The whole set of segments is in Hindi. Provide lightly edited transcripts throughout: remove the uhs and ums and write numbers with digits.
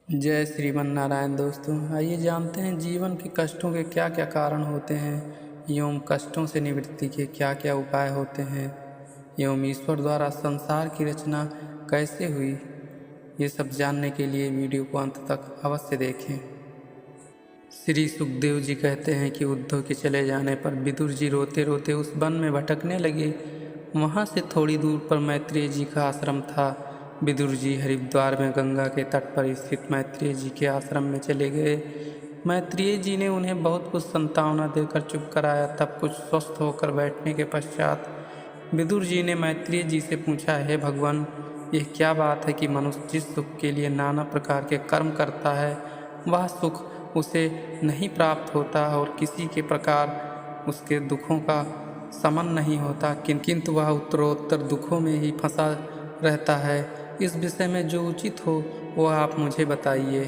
जय श्रीमन नारायण। दोस्तों, आइए जानते हैं जीवन के कष्टों के क्या क्या कारण होते हैं एवं कष्टों से निवृत्ति के क्या क्या उपाय होते हैं एवं ईश्वर द्वारा संसार की रचना कैसे हुई। ये सब जानने के लिए वीडियो को अंत तक अवश्य देखें। श्री सुखदेव जी कहते हैं कि उद्धव के चले जाने पर विदुर जी रोते रोते उस वन में भटकने लगे। वहाँ से थोड़ी दूर पर मैत्रेय जी का आश्रम था। विदुर जी हरिद्वार में गंगा के तट पर स्थित मैत्रेय जी के आश्रम में चले गए। मैत्रेय जी ने उन्हें बहुत कुछ सांत्वना देकर चुप कराया। तब कुछ स्वस्थ होकर बैठने के पश्चात विदुर जी ने मैत्रेय जी से पूछा, हे भगवान, यह क्या बात है कि मनुष्य जिस सुख के लिए नाना प्रकार के कर्म करता है वह सुख उसे नहीं प्राप्त होता और किसी के प्रकार उसके दुखों का शमन नहीं होता, किंतु वह उत्तरोत्तर दुखों में ही फंसा रहता है। इस विषय में जो उचित हो वह आप मुझे बताइए,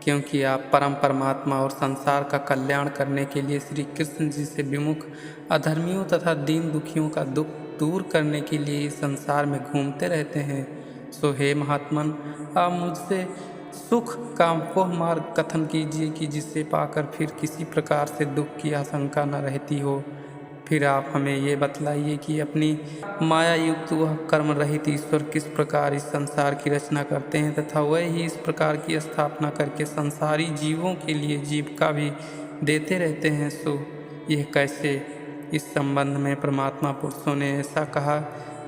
क्योंकि आप परम परमात्मा और संसार का कल्याण करने के लिए श्री कृष्ण जी से विमुख अधर्मियों तथा दीन दुखियों का दुख दूर करने के लिए इस संसार में घूमते रहते हैं। सो हे महात्मन, आप मुझसे सुख का वह मार्ग कथन कीजिए कि जिसे पाकर फिर किसी प्रकार से दुख की आशंका न रहती हो। फिर आप हमें ये बतलाइए कि अपनी माया युक्त वह कर्म रहित ईश्वर किस प्रकार इस संसार की रचना करते हैं तथा वह ही इस प्रकार की स्थापना करके संसारी जीवों के लिए जीविका भी देते रहते हैं। सो यह कैसे? इस संबंध में परमात्मा पुरुषों ने ऐसा कहा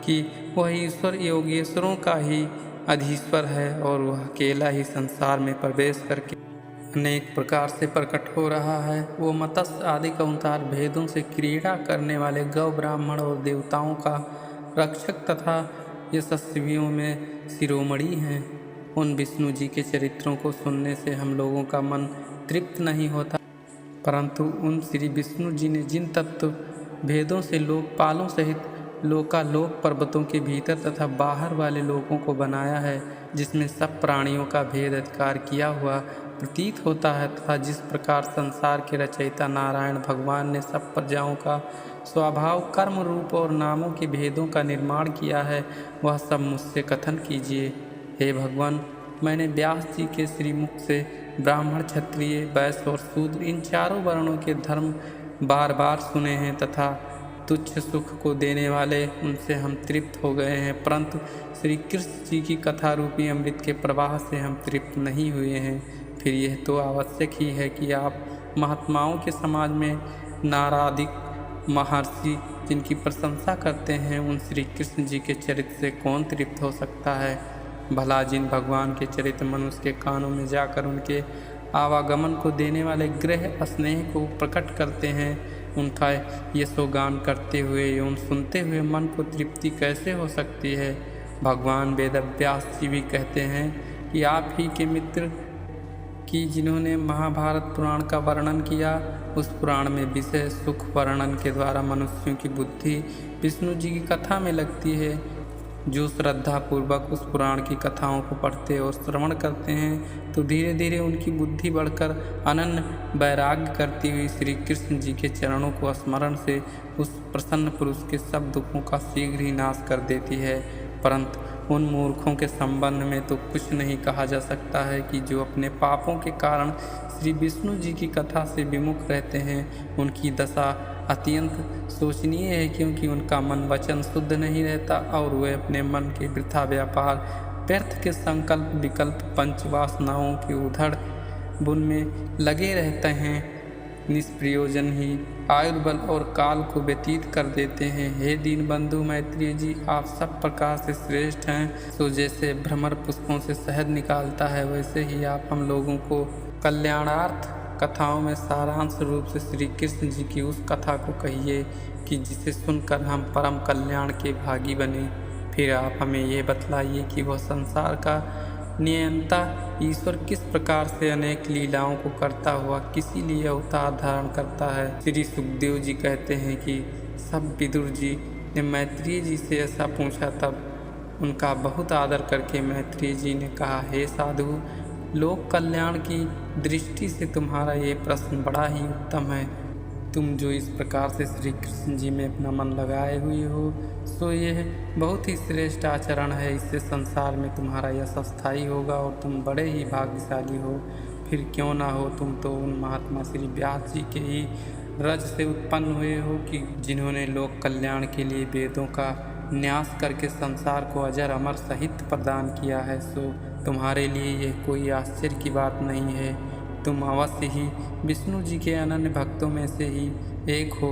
कि वह ईश्वर योगेश्वरों का ही अधीश्वर है और वह अकेला ही संसार में प्रवेश करके अनेक प्रकार से प्रकट हो रहा है। वो मत्स्य आदि का 39 भेदों से क्रीड़ा करने वाले गौ ब्राह्मण और देवताओं का रक्षक तथा यशस्वियों में शिरोमणि हैं। उन विष्णु जी के चरित्रों को सुनने से हम लोगों का मन तृप्त नहीं होता, परंतु उन श्री विष्णु जी ने जिन तत्व भेदों से लोकपालों सहित लोकालोक पर्वतों के भीतर तथा बाहर वाले लोगों को बनाया है, जिसमें सब प्राणियों का भेद अधिकार किया हुआ प्रतीत होता है, तथा जिस प्रकार संसार के रचयिता नारायण भगवान ने सब प्रजाओं का स्वभाव कर्म रूप और नामों के भेदों का निर्माण किया है, वह सब मुझसे कथन कीजिए। हे भगवान, मैंने व्यास जी के श्रीमुख से ब्राह्मण, क्षत्रिय, वैश्य और शूद्र इन चारों वर्णों के धर्म बार बार सुने हैं तथा तुच्छ सुख को देने वाले उनसे हम तृप्त हो गए हैं, परंतु श्री कृष्ण जी की कथा रूपी अमृत के प्रवाह से हम तृप्त नहीं हुए हैं। फिर यह तो आवश्यक ही है कि आप महात्माओं के समाज में नारादिक महर्षि जिनकी प्रशंसा करते हैं, उन श्री कृष्ण जी के चरित्र से कौन तृप्त हो सकता है। भला जिन भगवान के चरित्र मनुष्य के कानों में जाकर उनके आवागमन को देने वाले गृह स्नेह को प्रकट करते हैं, उनका यशोगान करते हुए एवं सुनते हुए मन को तृप्ति कैसे हो सकती है। भगवान वेदव्यास जी भी कहते हैं कि आप ही के मित्र कि जिन्होंने महाभारत पुराण का वर्णन किया, उस पुराण में विषय सुख वर्णन के द्वारा मनुष्यों की बुद्धि विष्णु जी की कथा में लगती है। जो श्रद्धा पूर्वक उस पुराण की कथाओं को पढ़ते और श्रवण करते हैं, तो धीरे धीरे उनकी बुद्धि बढ़कर अनन्य वैराग्य करती हुई श्री कृष्ण जी के चरणों को स्मरण से उस प्रसन्न पुरुष के सब दुखों का शीघ्र ही नाश कर देती है। परंतु उन मूर्खों के संबंध में तो कुछ नहीं कहा जा सकता है कि जो अपने पापों के कारण श्री विष्णु जी की कथा से विमुख रहते हैं। उनकी दशा अत्यंत शोचनीय है, क्योंकि उनका मन वचन शुद्ध नहीं रहता और वे अपने मन के वृथा व्यापार, व्यर्थ के संकल्प विकल्प, पंचवासनाओं की उधड़ बुन में लगे रहते हैं। निष्प्रयोजन ही आयुर्बल और काल को व्यतीत कर देते हैं। हे दीन बंधु मैत्रेय जी, आप सब प्रकार से श्रेष्ठ हैं। सो जैसे भ्रमर पुष्पों से शहद निकालता है, वैसे ही आप हम लोगों को कल्याणार्थ कथाओं में सारांश रूप से श्री कृष्ण जी की उस कथा को कहिए कि जिसे सुनकर हम परम कल्याण के भागी बने। फिर आप हमें ये बतलाइए कि वह संसार का नियंता ईश्वर किस प्रकार से अनेक लीलाओं को करता हुआ किसी लिए अवतार धारण करता है। श्री सुखदेव जी कहते हैं कि सब विदुर जी ने मैत्रेय जी से ऐसा पूछा, तब उनका बहुत आदर करके मैत्रेय जी ने कहा, हे साधु, लोक कल्याण की दृष्टि से तुम्हारा ये प्रश्न बड़ा ही उत्तम है। तुम जो इस प्रकार से श्री कृष्ण जी में अपना मन लगाए हुए हो, सो यह बहुत ही श्रेष्ठ आचरण है। इससे संसार में तुम्हारा यश स्थायी होगा और तुम बड़े ही भाग्यशाली हो। फिर क्यों ना हो, तुम तो उन महात्मा श्री व्यास जी के ही रज से उत्पन्न हुए हो कि जिन्होंने लोक कल्याण के लिए वेदों का न्यास करके संसार को अजर अमर साहित्य प्रदान किया है। सो तुम्हारे लिए यह कोई आश्चर्य की बात नहीं है। तुम अवश्य ही विष्णु जी के अनन्य भक्तों में से ही एक हो।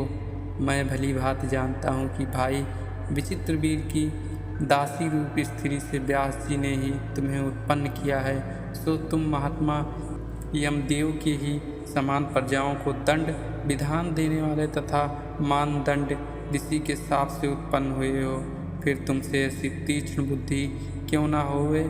मैं भली भांति जानता हूँ कि भाई विचित्रवीर की दासी रूप स्त्री से व्यास जी ने ही तुम्हें उत्पन्न किया है। सो तुम महात्मा यमदेव के ही समान प्रजाओं को दंड विधान देने वाले तथा मानदंड ऋषि के साप से उत्पन्न हुए हो। फिर तुमसे ऐसी तीक्ष्ण बुद्धि क्यों ना होवे।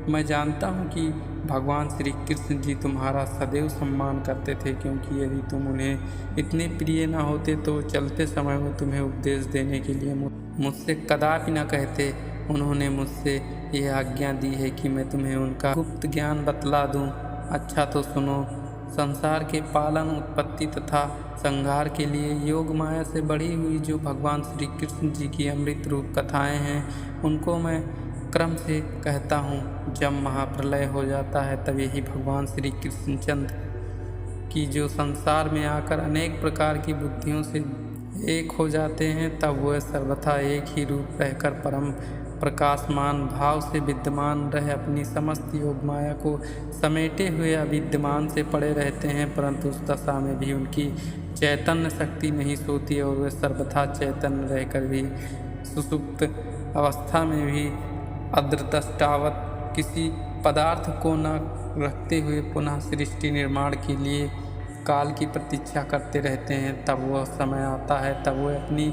मैं जानता हूँ कि भगवान श्री कृष्ण जी तुम्हारा सदैव सम्मान करते थे, क्योंकि यदि तुम उन्हें इतने प्रिय ना होते तो चलते समय वो तुम्हें उपदेश देने के लिए मुझसे कदापि न कहते। उन्होंने मुझसे यह आज्ञा दी है कि मैं तुम्हें उनका गुप्त ज्ञान बतला दूँ। अच्छा तो सुनो। संसार के पालन, उत्पत्ति तथा संहार के लिए योग माया से बढ़ी हुई जो भगवान श्री कृष्ण जी की अमृत रूप कथाएं हैं, उनको मैं क्रम से कहता हूँ। जब महाप्रलय हो जाता है तब यही भगवान श्री कृष्णचंद्र की जो संसार में आकर अनेक प्रकार की बुद्धियों से एक हो जाते हैं, तब वह सर्वथा एक ही रूप रहकर परम प्रकाशमान भाव से विद्यमान रह अपनी समस्त योग माया को समेटे हुए अविद्यमान से पड़े रहते हैं। परंतु उस दशा में भी उनकी चैतन्य शक्ति नहीं सोती और वे सर्वथा चैतन्य रहकर भी सुसुप्त अवस्था में भी अदृष्टावत किसी पदार्थ को न रखते हुए पुनः सृष्टि निर्माण के लिए काल की प्रतीक्षा करते रहते हैं। तब वह समय आता है, तब वह अपनी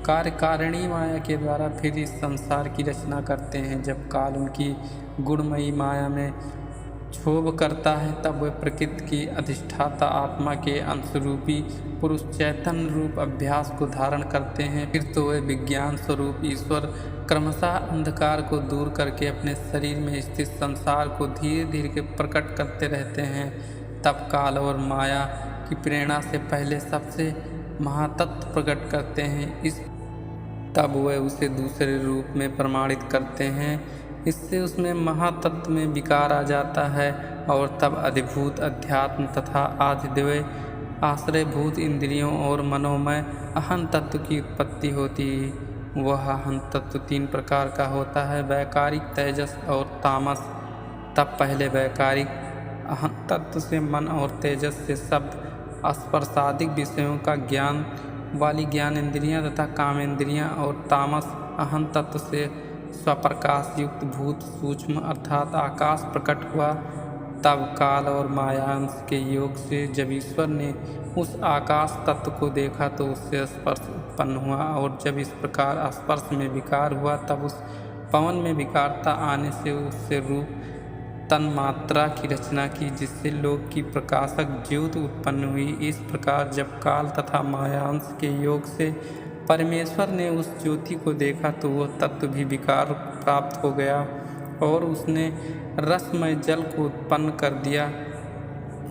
कार्यकारिणी माया के द्वारा फिर इस संसार की रचना करते हैं। जब काल उनकी गुणमयी माया में क्षोभ करता है, तब वह प्रकृति की अधिष्ठाता आत्मा के अंशरूपी पुरुष चैतन्य रूप अभ्यास को धारण करते हैं। फिर तो वह विज्ञान स्वरूप ईश्वर क्रमशः अंधकार को दूर करके अपने शरीर में स्थित संसार को धीरे धीरे प्रकट करते रहते हैं। तब काल और माया की प्रेरणा से पहले सबसे महातत्व प्रकट करते हैं, तब वह उसे दूसरे रूप में प्रमाणित करते हैं। इससे उसमें महातत्व में विकार आ जाता है और तब अधिभूत अध्यात्म तथा आदिदेव आश्रयभूत इंद्रियों और मनोमय अहं तत्व की उत्पत्ति होती है। वह अहं तत्व 3 प्रकार का होता है, वैकारिक, तेजस और तामस। तब पहले वैकारिक अहं तत्व से मन और तेजस से शब्द स्पर्शादिक विषयों का ज्ञान वाली ज्ञान इंद्रियां तथा कामेंद्रियां और तामस अहं तत्व से स्वप्रकाश युक्त भूत सूक्ष्म अर्थात आकाश प्रकट हुआ। तब काल और मायांश के योग से जब ईश्वर ने उस आकाश तत्व को देखा तो उससे स्पर्श उत्पन्न हुआ, और जब इस प्रकार स्पर्श में विकार हुआ तब उस पवन में विकारता आने से उससे रूप तन्मात्रा की रचना की, जिससे लोक की प्रकाशक ज्योति उत्पन्न हुई। इस प्रकार जब काल तथा मायांश के योग से परमेश्वर ने उस ज्योति को देखा तो वह तत्व भी विकार प्राप्त हो गया और उसने रसमय जल को उत्पन्न कर दिया।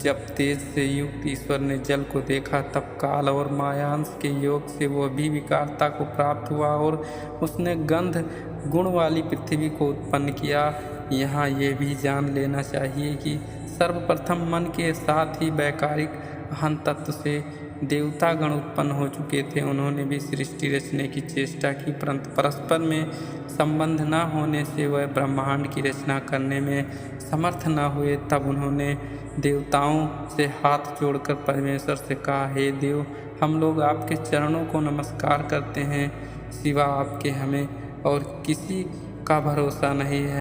जब तेज से युक्त ईश्वर ने जल को देखा तब काल और मायांश के योग से वह भी विकारता को प्राप्त हुआ और उसने गंध गुण वाली पृथ्वी को उत्पन्न किया। यहाँ ये भी जान लेना चाहिए कि सर्वप्रथम मन के साथ ही वैकारिक अहं तत्व से देवतागण उत्पन्न हो चुके थे। उन्होंने भी सृष्टि रचने की चेष्टा की, परंतु परस्पर में संबंध न होने से वह ब्रह्मांड की रचना करने में समर्थ न हुए। तब उन्होंने देवताओं से हाथ जोड़कर परमेश्वर से कहा, हे देव, हम लोग आपके चरणों को नमस्कार करते हैं। सिवा आपके हमें और किसी का भरोसा नहीं है।